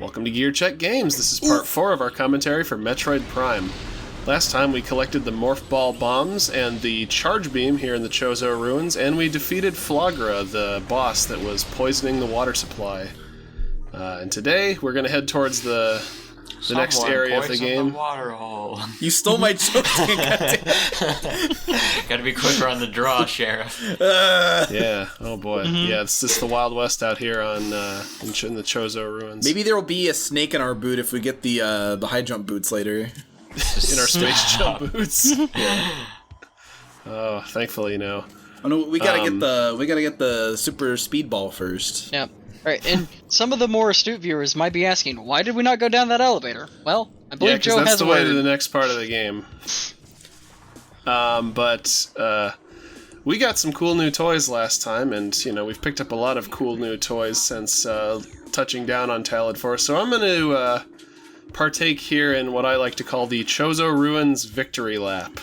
Welcome to GearCheckGames. This is part 4 of our commentary for Metroid Prime. Last time we collected the Morph Ball bombs and the Charge Beam here in the Chozo Ruins, and we defeated Flagra, the boss that was poisoning the water supply. And today we're going to head towards the next area of the game. The water hole. You stole my joke. Gotta be quicker on the draw, Sheriff. Yeah, oh boy. Yeah, it's just the Wild West out here on in the Chozo Ruins. Maybe there will be a snake in our boot if we get the high jump boots later. In our space jump boots. Yeah. Oh, thankfully, no. Oh no, we gotta get the super speedball first. Yep. Right, and some of the more astute viewers might be asking, why did we not go down that elevator? Well, I believe Joe that's has the way to the next part of the game. But we got some cool new toys last time, and we've picked up a lot of cool new toys since touching down on Talid Forest. So I'm going to partake here in what I like to call the Chozo Ruins Victory Lap.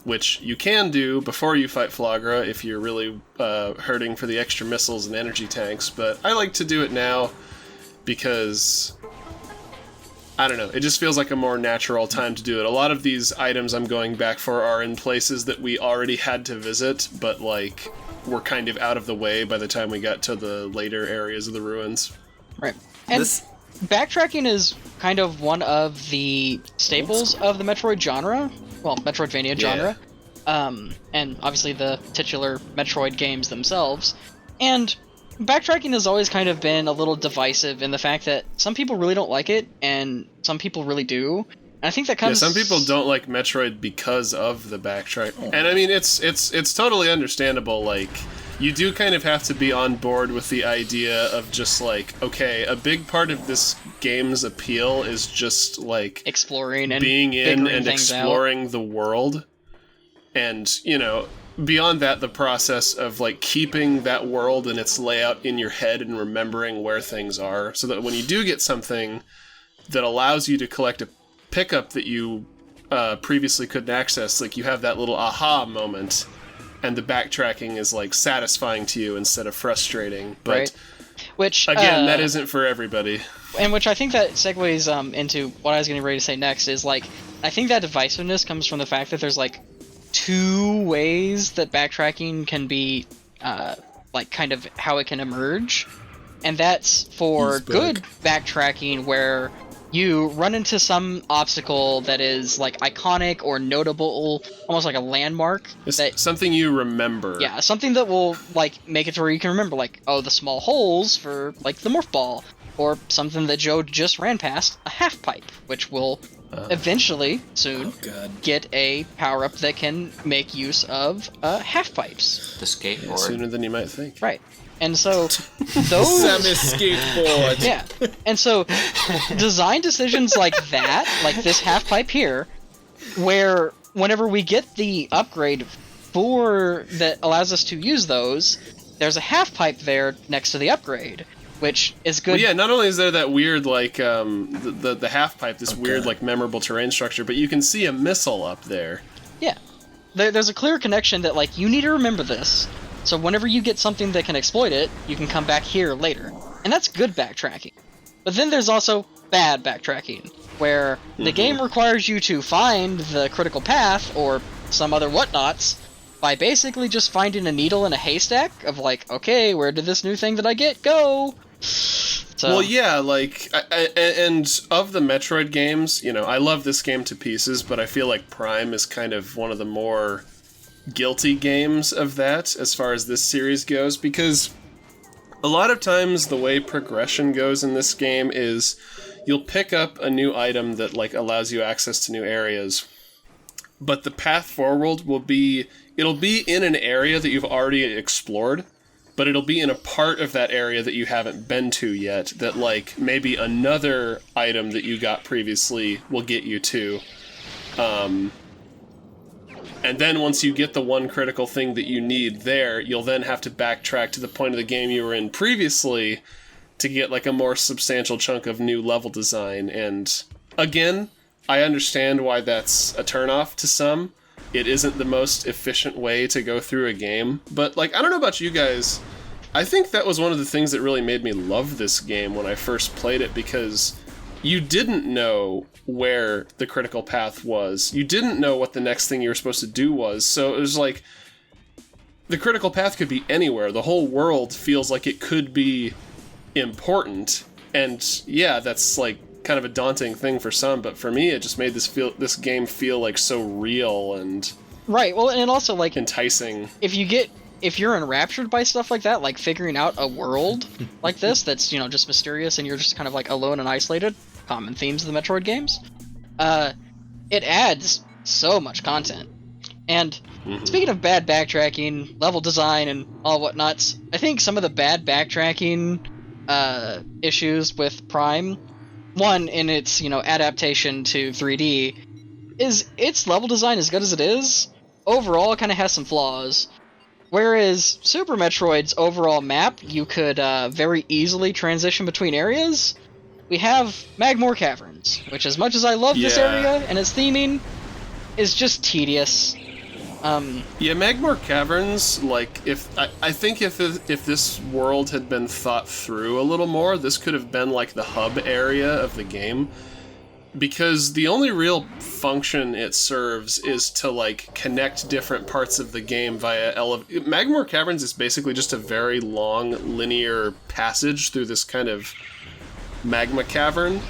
Which you can do before you fight Flagra if you're really hurting for the extra missiles and energy tanks, but I like to do it now because, I don't know, it just feels like a more natural time to do it. A lot of these items I'm going back for are in places that we already had to visit, but were kind of out of the way by the time we got to the later areas of the ruins. Right. And backtracking is kind of one of the staples of the Metroid genre. Well, Metroidvania genre, and obviously the titular Metroid games themselves. And backtracking has always kind of been a little divisive in the fact that some people really don't like it, and some people really do. And I think that comes. Yeah, some people don't like Metroid because of the backtrack, and I mean it's totally understandable. You do kind of have to be on board with the idea of just okay, a big part of this game's appeal is just exploring and being in and exploring the world. And, beyond that, the process of keeping that world and its layout in your head and remembering where things are, so that when you do get something that allows you to collect a pickup that you previously couldn't access, you have that little aha moment. And the backtracking is satisfying to you instead of frustrating. But right. Which again, that isn't for everybody. And which I think that segues into what I was getting ready to say next is I think that divisiveness comes from the fact that there's two ways that backtracking can be kind of how it can emerge. And that's for good backtracking where you run into some obstacle that is iconic or notable, almost like a landmark. Something you remember. Yeah, something that will make it to where you can remember, the small holes for the Morph Ball, or something that Joe just ran past, a half pipe, which will eventually soon get a power up that can make use of half pipes. The skateboard. Yeah, sooner than you might think. Right. And so those Samus skateboard. Yeah. And so design decisions like that, like this half pipe here, where whenever we get the upgrade that allows us to use those, there's a half pipe there next to the upgrade, which is good. Well, yeah, not only is there that weird the half pipe, this weird memorable terrain structure, but you can see a missile up there. Yeah. There's a clear connection that you need to remember this. So whenever you get something that can exploit it, you can come back here later. And that's good backtracking. But then there's also bad backtracking, where the game requires you to find the critical path, or some other whatnots, by basically just finding a needle in a haystack of okay, where did this new thing that I get go? So. Well, yeah, and of the Metroid games, I love this game to pieces, but I feel like Prime is kind of one of the more guilty games of that as far as this series goes, because a lot of times the way progression goes in this game is you'll pick up a new item that allows you access to new areas, but the path forward it'll be in an area that you've already explored, but it'll be in a part of that area that you haven't been to yet, that maybe another item that you got previously will get you to. And then once you get the one critical thing that you need there, you'll then have to backtrack to the point of the game you were in previously to get a more substantial chunk of new level design. And again, I understand why that's a turnoff to some. It isn't the most efficient way to go through a game. But I don't know about you guys, I think that was one of the things that really made me love this game when I first played it, because you didn't know where the critical path was. You didn't know what the next thing you were supposed to do was. So it was like, the critical path could be anywhere. The whole world feels like it could be important. And yeah, that's like kind of a daunting thing for some, but for me, it just made this game feel like so real and right. Well, and also like enticing. If you're enraptured by stuff like that, like figuring out a world like this that's, you know, just mysterious and you're just kind of like alone and isolated, common themes of the Metroid games, it adds so much content. And speaking of bad backtracking, level design, and all whatnots, I think some of the bad backtracking issues with Prime, one, in its, you know, adaptation to 3D, is its level design, as good as it is, overall kind of has some flaws. Whereas Super Metroid's overall map, you could very easily transition between areas. We have Magmoor Caverns, which, as much as I love this area and its theming, is just tedious. Yeah, Magmoor Caverns, like, I think if this world had been thought through a little more, this could have been like the hub area of the game. Because the only real function it serves is to, like, connect different parts of the game via Magmoor Caverns is basically just a very long, linear passage through this kind of magma cavern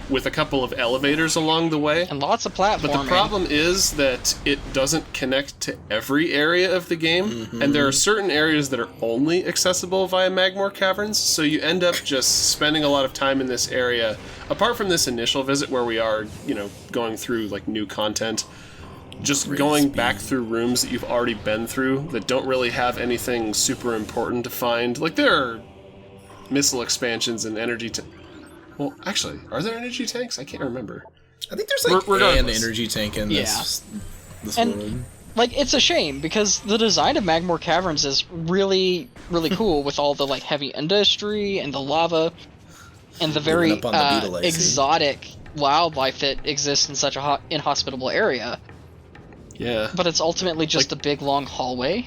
with a couple of elevators along the way. And lots of platforming. But the problem is that it doesn't connect to every area of the game, and there are certain areas that are only accessible via Magmoor Caverns, so you end up just spending a lot of time in this area. Apart from this initial visit where we are, you know, going through, like, new content, just going back through rooms that you've already been through that don't really have anything super important to find. Like, there are missile expansions and energy... Well, actually, are there energy tanks? I can't remember. I think there's like an energy tank in this world. Like, it's a shame, because the design of Magmoor Caverns is really, really cool, with all the, like, heavy industry and the lava and the very exotic wildlife that exists in such a inhospitable area. Yeah. But it's ultimately just a big, long hallway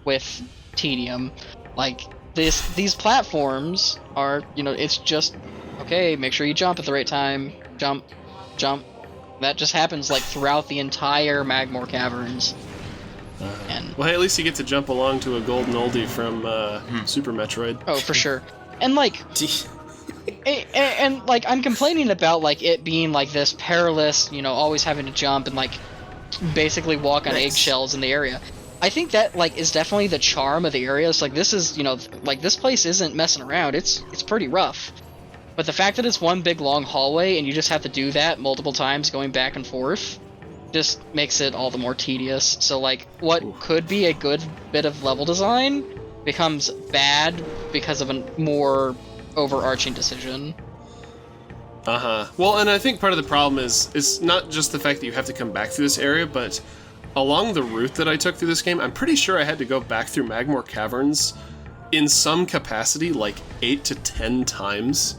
with tedium. Like, these platforms are, you know, it's just... Okay, make sure you jump at the right time. Jump, jump. That just happens, like, throughout the entire Magmoor Caverns. Well, hey, at least you get to jump along to a golden oldie from Super Metroid. Oh, for sure. And, like... and, like, I'm complaining about, like, it being, like, this perilous, you know, always having to jump and, like, basically walk on eggshells in the area. I think that, like, is definitely the charm of the area. It's like, this is, you know, like, this place isn't messing around. It's pretty rough. But the fact that it's one big long hallway and you just have to do that multiple times going back and forth just makes it all the more tedious. So, like, what could be a good bit of level design becomes bad because of a more overarching decision. Well, and I think part of the problem is not just the fact that you have to come back through this area, but along the route that I took through this game, I'm pretty sure I had to go back through Magmoor Caverns in some capacity like 8 to 10 times.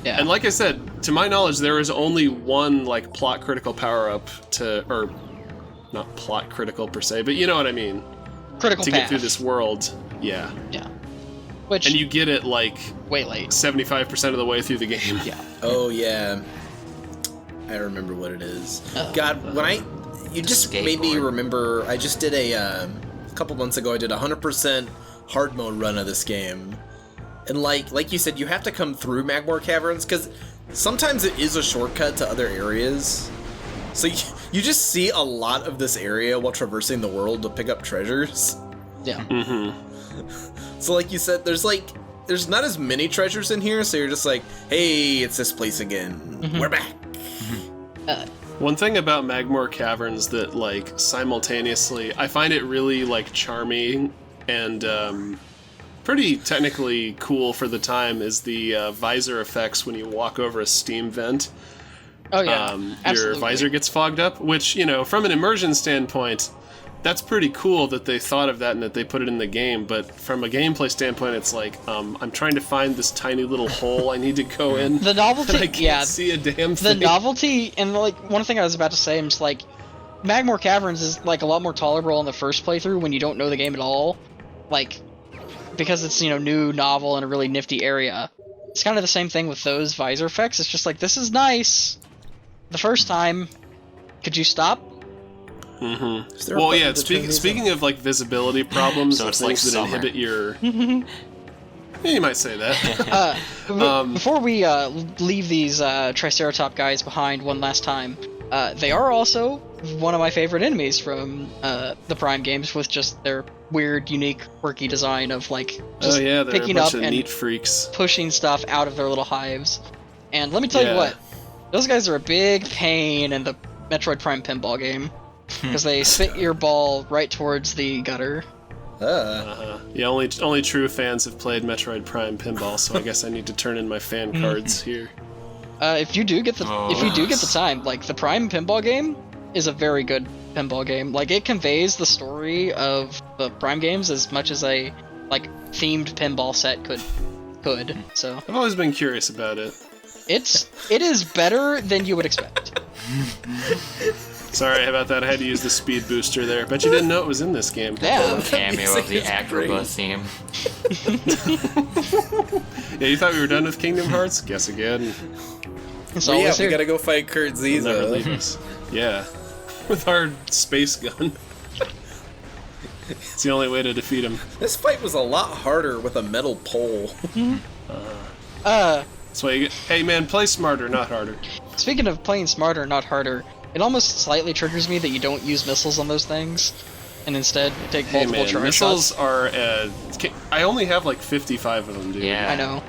Yeah. And like I said, to my knowledge, there is only one, like, plot critical power-up or not plot critical per se, but you know what I mean. Critical to path. get through this world. Yeah. Yeah. Which... And you get it, like... way late. 75% of the way through the game. Yeah. Oh, yeah. I remember what it is. God, when you just made me remember, I just did a couple months ago, I did a 100% hard mode run of this game. And like you said, you have to come through Magmoor Caverns, because sometimes it is a shortcut to other areas. So you just see a lot of this area while traversing the world to pick up treasures. Yeah. So like you said, there's not as many treasures in here, so you're just like, hey, it's this place again. We're back. One thing about Magmoor Caverns that, like, simultaneously, I find it really, like, charming and pretty technically cool for the time is the visor effects when you walk over a steam vent. Oh, yeah. Your visor gets fogged up, which, you know, from an immersion standpoint, that's pretty cool that they thought of that and that they put it in the game, but from a gameplay standpoint, it's like, I'm trying to find this tiny little hole I need to go in. The novelty, and I can't see a damn thing. The novelty, and, like, one thing I was about to say, I'm just like, Magmoor Caverns is, like, a lot more tolerable in the first playthrough when you don't know the game at all. Like, because it's, new, novel, and a really nifty area, it's kind of the same thing with those visor effects. It's just like, this is nice. The first time, could you stop? Mm-hmm. Well, yeah, speaking of, like, visibility problems, So and it's things like that summer. inhibit your... Yeah, you might say that. Before we leave these Triceratops guys behind one last time, they are also one of my favorite enemies from the Prime games, with just their weird, unique, quirky design of like just they're picking a bunch up of and neat freaks. pushing stuff out of their little hives. And let me tell you what, those guys are a big pain in the Metroid Prime pinball game, because they spit your ball right towards the gutter. Yeah, only true fans have played Metroid Prime Pinball, so I guess I need to turn in my fan cards here. If you do get the time, like the Prime pinball game is a very good pinball game. Like it conveys the story of the Prime games as much as a like themed pinball set could. So I've always been curious about it. it is better than you would expect. Sorry about that. I had to use the speed booster there. Bet you didn't know it was in this game. Yeah. Cameo of the Agrabah theme. Yeah, you thought we were done with Kingdom Hearts? Guess again. It's Well, yeah, always we here. gotta go fight Kurt They'll never leave Ziza. us. Yeah. With our space gun. It's the only way to defeat him. This fight was a lot harder with a metal pole. That's why you get... Hey man, play smarter, not harder. Speaking of playing smarter, not harder, it almost slightly triggers me that you don't use missiles on those things, and instead take Hey multiple man, charge missiles shots. are... I only have like 55 of them, dude. Yeah. I know.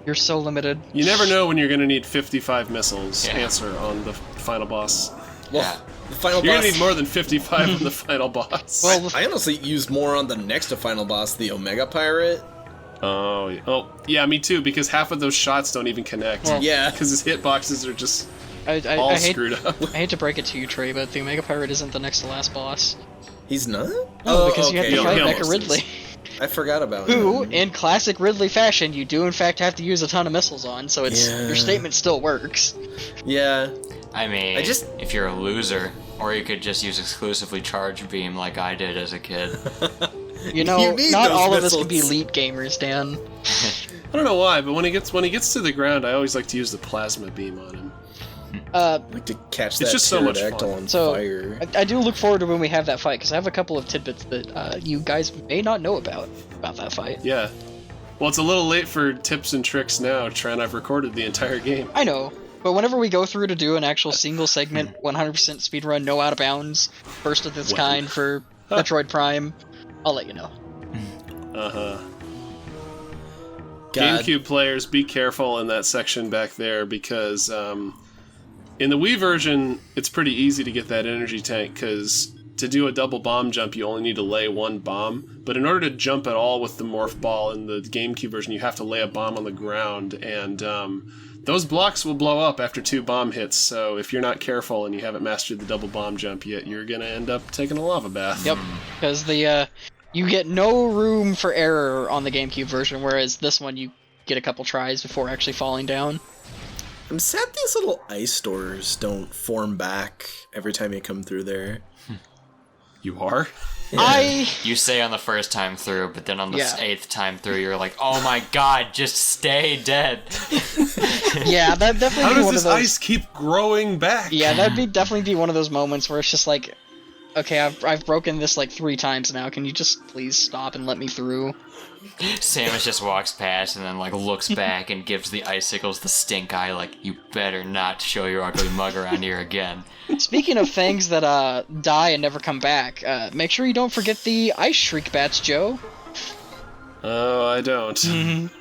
You're so limited. You never know when you're gonna need 55 missiles. Yeah. Answer on the final boss. Yeah. The final You're boss. gonna need more than 55 on the final boss. Well, I honestly used more on the next to final boss, the Omega Pirate. Oh, yeah, me too, because half of those shots don't even connect. Well, Yeah. Because his hitboxes are just I all hate, screwed up. I hate to break it to you, Trey, but the Omega Pirate isn't the next to last boss. He's not? No, because you have to He fight almost Mecha Ridley. I forgot about Who, him. in classic Ridley fashion, you do in fact have to use a ton of missiles on, so it's Yeah. your statement still works. Yeah. I mean, if you're a loser, or you could just use exclusively charge beam like I did as a kid. You know, You need not those all of us can be missiles. elite gamers, Dan. I don't know why, but when he gets to the ground, I always like to use the plasma beam on him. Like to catch that just so much pterodactyl fun. on So, fire. I do look forward to when we have that fight, because I have a couple of tidbits that you guys may not know about that fight. Yeah. Well, it's a little late for tips and tricks now, Trent. I've recorded the entire game. I know, but whenever we go through to do an actual single segment, 100% speedrun, no out of bounds, first of its kind for Metroid Prime, I'll let you know. Uh-huh. God. GameCube players, be careful in that section back there, because in the Wii version, it's pretty easy to get that energy tank, because to do a double bomb jump, you only need to lay one bomb. But in order to jump at all with the morph ball in the GameCube version, you have to lay a bomb on the ground, and those blocks will blow up after 2 bomb hits, so if you're not careful and you haven't mastered the double bomb jump yet, you're gonna end up taking a lava bath. Yep, because you get no room for error on the GameCube version, whereas this one you get a couple tries before actually falling down. I'm sad these little ice doors don't form back every time you come through there. You are? You say on the first time through, but then on the Yeah. 8th time through, you're like, oh my god, just stay dead. Yeah, that definitely How be does one this of those. ice keep growing back? Yeah, definitely be one of those moments where it's just like, okay, I've broken this like 3 times now. Can you just please stop and let me through? Samus just walks past and then like looks back and gives the icicles the stink eye, like, you better not show your ugly mug around here again. Speaking of things that die and never come back, make sure you don't forget the ice shriek bats, Joe. Oh, I don't.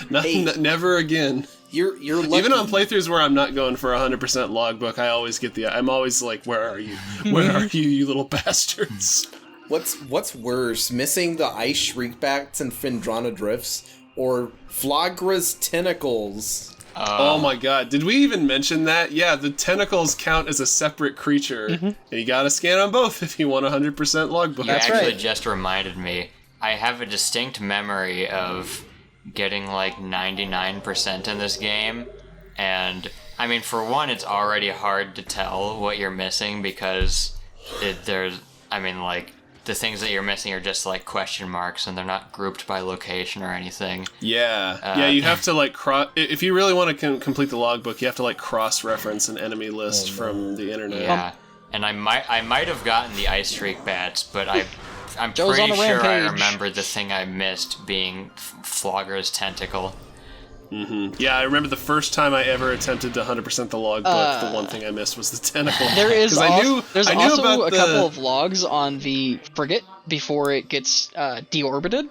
Never again. You're lucky. Even on playthroughs where I'm not going for 100% logbook, I always get I'm always like, where are you? Where are you, you little bastards? What's worse, missing the ice shriekbacks and Phendrana drifts, or Flagra's tentacles? Oh my god, did we even mention that? Yeah, the tentacles count as a separate creature, and you gotta scan on both if you want 100% logbook. You That's actually right. just reminded me. I have a distinct memory of getting like 99% in this game, and I mean, for one, it's already hard to tell what you're missing because the things that you're missing are just like question marks, and they're not grouped by location or anything. Yeah, you have to like if you really want to complete the logbook, you have to like cross-reference an enemy list from the internet. Yeah, and I might have gotten the ice streak bats, but I'm Joe's pretty on a sure I rampage. remember the thing I missed being Flogger's tentacle. Yeah, I remember the first time I ever attempted to 100% the logbook, the one thing I missed was the tentacle. There is 'Cause I knew also about a couple of logs on the frigate before it gets deorbited.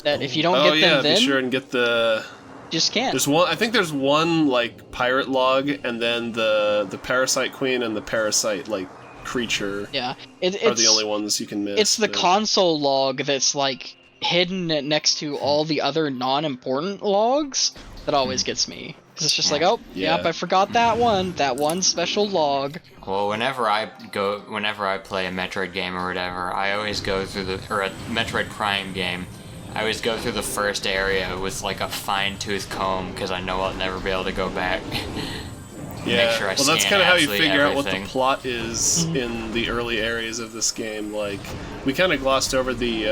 That if you don't get them then, be sure and get the. just can't. There's one. I think there's one like pirate log, and then the parasite queen and the parasite like creature. Yeah, are the only ones you can miss. It's the console log that's like hidden next to all the other non-important logs that always gets me. Because it's just like, oh, yep, I forgot that one special log. Well, whenever I play a Metroid game or whatever, I always go through or a Metroid Prime game, I always go through the first area with like a fine-tooth comb, because I know I'll never be able to go back. Yeah, Make sure I well, that's kind of how you figure out what everything. the plot is in the early areas of this game. Like, we kind of glossed over the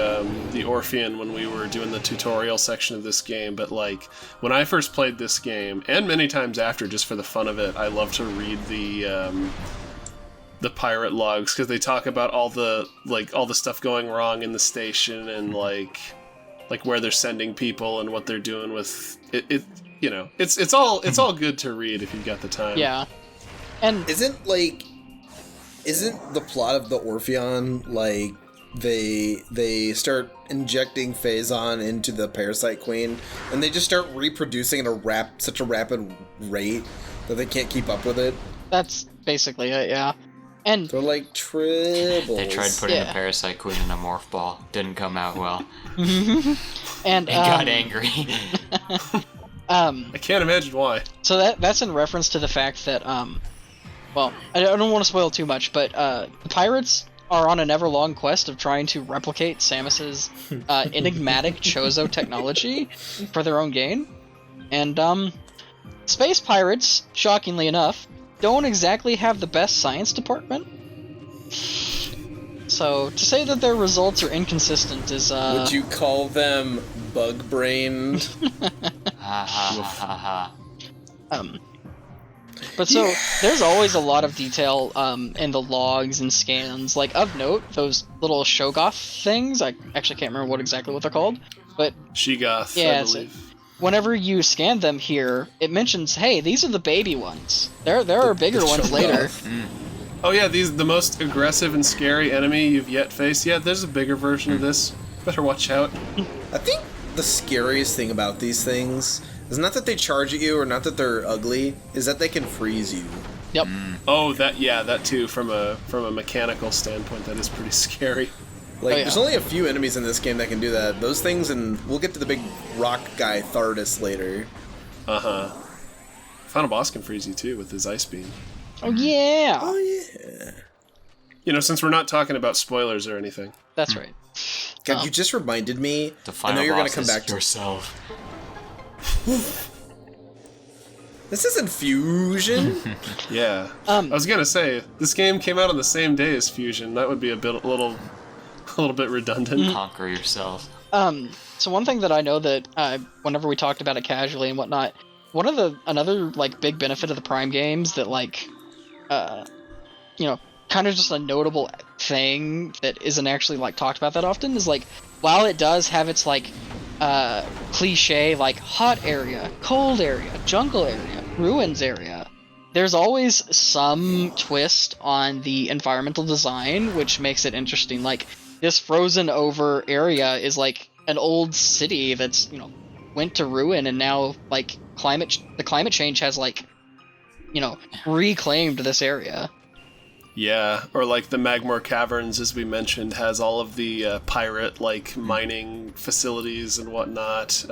Orphean when we were doing the tutorial section of this game, but like, when I first played this game, and many times after, just for the fun of it, I love to read the pirate logs, because they talk about all the stuff going wrong in the station, and like where they're sending people and what they're doing with it. You know, it's all good to read if you've got the time. Yeah, and isn't the plot of the Orpheon like they start injecting Phazon into the Parasite Queen, and they just start reproducing at such a rapid rate that they can't keep up with it? that's basically it. Yeah, and they're like tribbles. They tried putting the Parasite Queen in a morph ball. Didn't come out well. and got angry. I can't imagine why. So that's in reference to the fact that, well, I don't want to spoil too much, but the pirates are on an ever-long quest of trying to replicate Samus's enigmatic Chozo technology for their own gain. And, space pirates, shockingly enough, don't exactly have the best science department. So, to say that their results are inconsistent is, Would you call them bug-brained? Ha ha ha ha. But so, there's always a lot of detail in the logs and scans. Like, of note, those little Shogoth things, I actually can't remember exactly what they're called, but... Shegoth, yeah, I believe. Whenever you scan them here, it mentions, hey, these are the baby ones. There are bigger ones later. Oh yeah, the most aggressive and scary enemy you've yet faced. Yeah, there's a bigger version of this. Better watch out. I think the scariest thing about these things is not that they charge at you or not that they're ugly, is that they can freeze you. Yep. Oh, that too. From a mechanical standpoint, that is pretty scary. Like, there's only a few enemies in this game that can do that. Those things, and we'll get to the big rock guy, Thardus, later. Uh-huh. Final boss can freeze you too with his ice beam. Oh, yeah! Oh, yeah. You know, since we're not talking about spoilers or anything. That's right. God, you just reminded me. The final I know you're boss gonna come is back to yourself. This isn't Fusion. Yeah. I was gonna say, this game came out on the same day as Fusion. That would be a little bit redundant. Conquer yourself. So one thing that I know that whenever we talked about it casually and whatnot, another like big benefit of the Prime games that like, kind of just a notable thing that isn't actually like talked about that often is like, while it does have its like cliche like hot area, cold area, jungle area, ruins area, there's always some twist on the environmental design which makes it interesting. Like, this frozen over area is like an old city that's, went to ruin, and now like the climate change has like, reclaimed this area. Yeah, or like the Magmoor Caverns, as we mentioned, has all of the pirate like mining facilities and whatnot.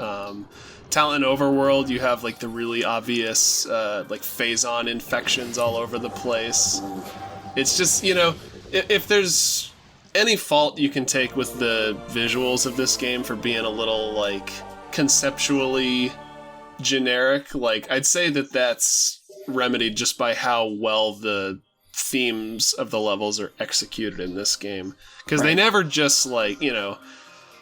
Talent Overworld, you have like the really obvious like Phazon infections all over the place. It's just, if there's any fault you can take with the visuals of this game for being a little like conceptually generic, like I'd say that's remedied just by how well the themes of the levels are executed in this game. Because they never just, like, you know...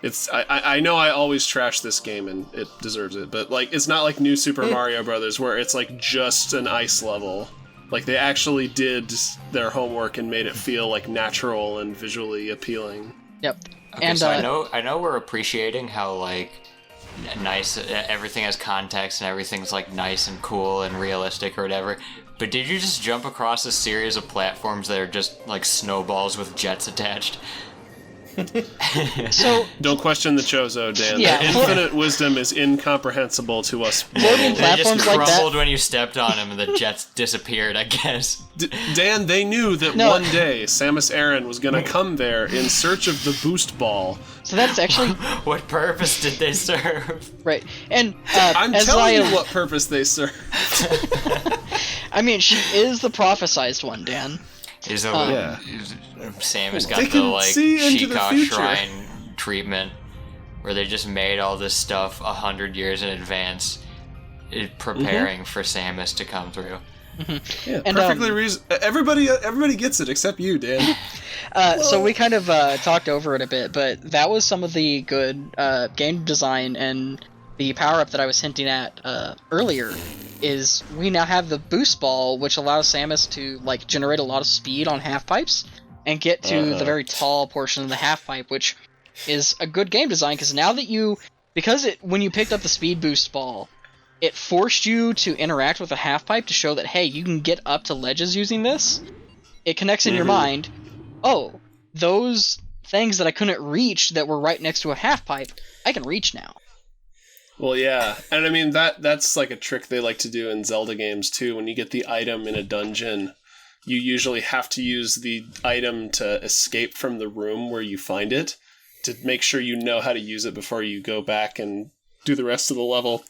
It's I know I always trash this game, and it deserves it, but, like, it's not like New Super Mario Brothers, where it's, like, just an ice level. Like, they actually did their homework and made it feel, like, natural and visually appealing. Yep. Okay, And so I know we're appreciating how, like, nice everything has context and everything's, like, nice and cool and realistic or whatever, but did you just jump across a series of platforms that are just, like, snowballs with jets attached? So don't question the Chozo, Dan. Yeah. Their infinite wisdom is incomprehensible to us. Floating They just platforms like that. crumbled when you stepped on them and the jets disappeared, I guess. Dan, they knew that No. one day Samus Aran was going to come there in search of the boost ball. So that's actually What purpose did they serve? right. And I'm as telling I, you what purpose they serve. I mean, she is the prophesized one, Dan. Yeah. Samus They got the, can like, see into the Sheikah future. Shrine treatment, where they just made all this stuff 100 years in advance, preparing for Samus to come through. Yeah, And, perfectly everybody gets it except you, Dan. So we kind of talked over it a bit, but that was some of the good game design and the power-up that I was hinting at earlier. Is we now have the boost ball, which allows Samus to, like, generate a lot of speed on half pipes and get to the very tall portion of the half pipe, which is a good game design, because now that when you picked up the speed boost ball, it forced you to interact with a half pipe to show that, hey, you can get up to ledges using this. It connects in your mind, oh, those things that I couldn't reach that were right next to a half pipe, I can reach now. Well, yeah, and I mean that's like a trick they like to do in Zelda games too. When you get the item in a dungeon, you usually have to use the item to escape from the room where you find it to make sure you know how to use it before you go back and do the rest of the level.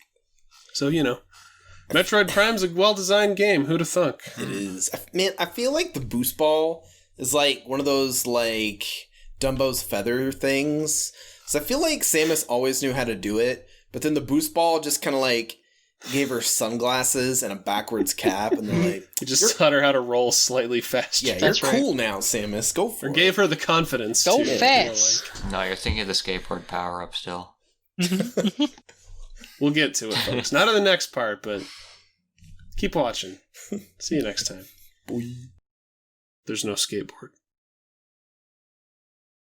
So, you know, Metroid Prime's a well-designed game. Who'd have thunk? It is. Man, I feel like the boost ball is like one of those, like, Dumbo's feather things. So I feel like Samus always knew how to do it, but then the boost ball just kind of, like, gave her sunglasses and a backwards cap, and they're like... You just taught her how to roll slightly faster. Yeah, That's you're right. cool now, Samus. Go for Or it. gave her the confidence Go to. fast! No, you're thinking of the skateboard power-up still. We'll get to it, folks. Not in the next part, but keep watching. See you next time. There's no skateboard.